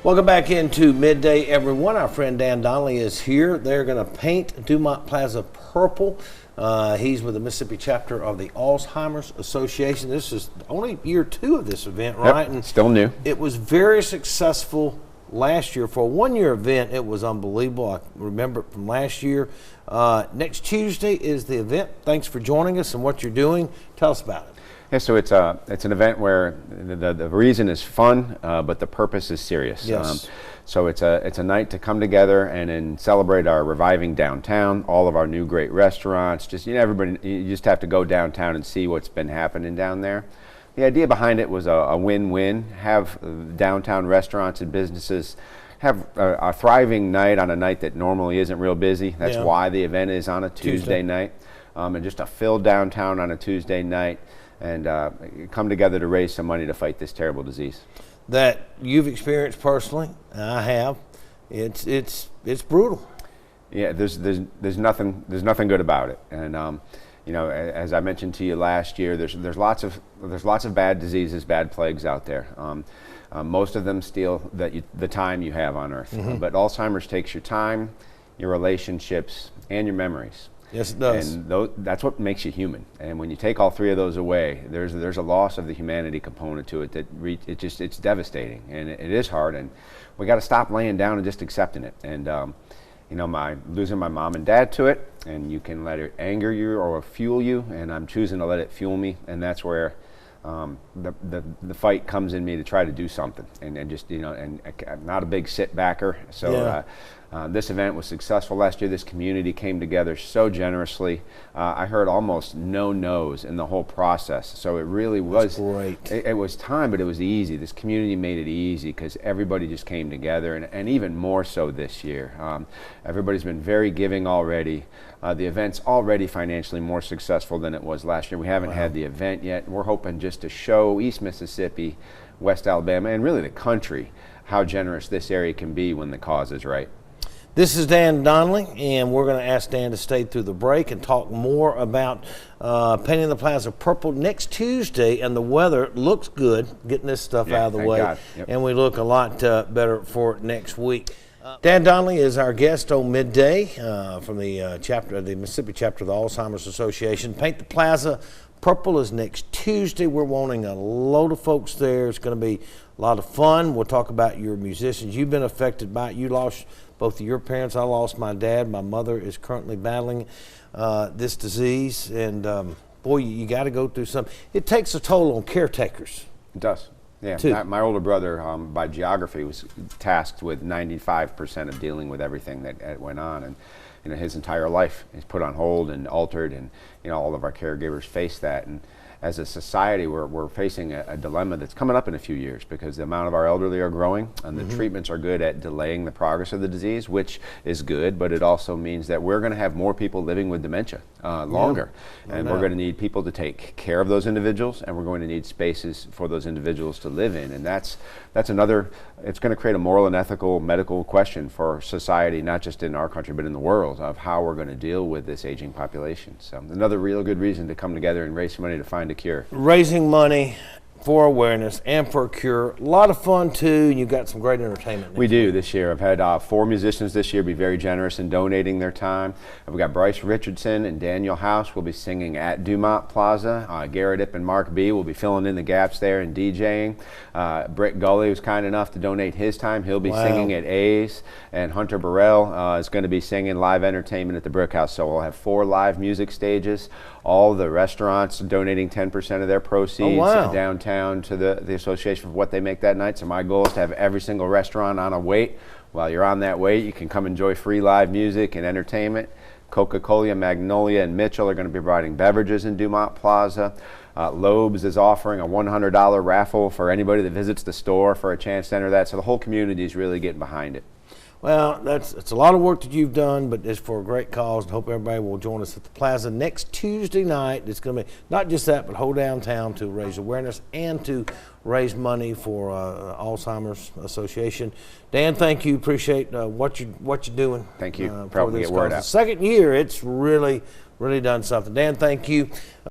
Welcome back into Midday, everyone. Our friend Dan Donnelly is here. They're going to paint Dumont Plaza purple. He's with the Mississippi chapter of the Alzheimer's Association. This is only year 2 of this event, right? Yep, and still new. It was very successful last year. For a one-year event, it was unbelievable. I remember it from last year. Next Tuesday is the event. Thanks for joining us and what you're doing. Tell us about it. Yeah, so it's an event where the reason is fun, but the purpose is serious. Yes. So it's a night to come together and celebrate our reviving downtown, all of our new great restaurants. Just everybody, you just have to go downtown and see what's been happening down there. The idea behind it was a win-win. Have downtown restaurants and businesses have a thriving night on a night that normally isn't real busy. That's why the event is on a Tuesday night, and just a filled downtown on a Tuesday night. And come together to raise some money to fight this terrible disease that you've experienced personally. I have. It's brutal. Yeah, there's nothing good about it. And as I mentioned to you last year, there's lots of bad diseases, bad plagues out there. Most of them steal the time you have on Earth. But Alzheimer's takes your time, your relationships, and your memories. Yes, it does. And that's what makes you human. And when you take all 3 of those away, there's a loss of the humanity component to it that it's devastating, and it is hard. And we got to stop laying down and just accepting it. And losing my mom and dad to it, and you can let it anger you or fuel you, and I'm choosing to let it fuel me, and that's where the fight comes in me to try to do something, and just and I'm not a big sit backer. So this event was successful last year. This community came together so generously. I heard almost no no's in the whole process. So it really was great. It was time, but it was easy. This community made it easy because everybody just came together, and even more so this year. Everybody's been very giving already. The event's already financially more successful than it was last year. We haven't had the event yet. We're hoping just to show East Mississippi, West Alabama, and really the country how generous this area can be when the cause is right. This is Dan Donnelly, and we're going to ask Dan to stay through the break and talk more about painting the plaza purple next Tuesday. And the weather looks good, getting this stuff out of the way, God. Yep. And we look a lot better for next week. Dan Donnelly is our guest on Midday from the Mississippi chapter of the Alzheimer's Association. Paint the Plaza purple is next Tuesday. We're wanting a load of folks there. It's going to be a lot of fun. We'll talk about your musicians. You've been affected by it. You lost both of your parents. I lost my dad. My mother is currently battling this disease. And boy, you got to go through something. It takes a toll on caretakers. It does. Yeah, my older brother, by geography, was tasked with 95% of dealing with everything that went on, and his entire life is put on hold and altered, and all of our caregivers face that. And as a society, we're facing a dilemma that's coming up in a few years because the amount of our elderly are growing, and the treatments are good at delaying the progress of the disease, which is good, but it also means that we're going to have more people living with dementia longer, and we're going to need people to take care of those individuals, and we're going to need spaces for those individuals to live in, and that's another. It's going to create a moral and ethical medical question for society, not just in our country but in the world, of how we're going to deal with this aging population. So another real good reason to come together and raise some money to find a cure. Raising money for awareness and for a cure. A lot of fun too, and you've got some great entertainment. We do this year. I've had 4 musicians this year be very generous in donating their time. We've got Bryce Richardson and Daniel House will be singing at Dumont Plaza. Garrett Ipp and Mark B will be filling in the gaps there and DJing. Britt Gully was kind enough to donate his time. He'll be singing at A's. And Hunter Burrell is going to be singing live entertainment at the Brick House. So we'll have 4 live music stages. All the restaurants donating 10% of their proceeds downtown to the association for what they make that night. So my goal is to have every single restaurant on a wait. While you're on that wait, you can come enjoy free live music and entertainment. Coca-Cola, Magnolia, and Mitchell are going to be providing beverages in Dumont Plaza. Loeb's is offering a $100 raffle for anybody that visits the store for a chance to enter that. So the whole community is really getting behind it. Well, it's a lot of work that you've done, but it's for a great cause, and hope everybody will join us at the Plaza next Tuesday night. It's going to be not just that, but whole downtown to raise awareness and to raise money for Alzheimer's Association. Dan, thank you. Appreciate what you're doing. Thank you. For this get word out. The second year, it's really done something. Dan, thank you.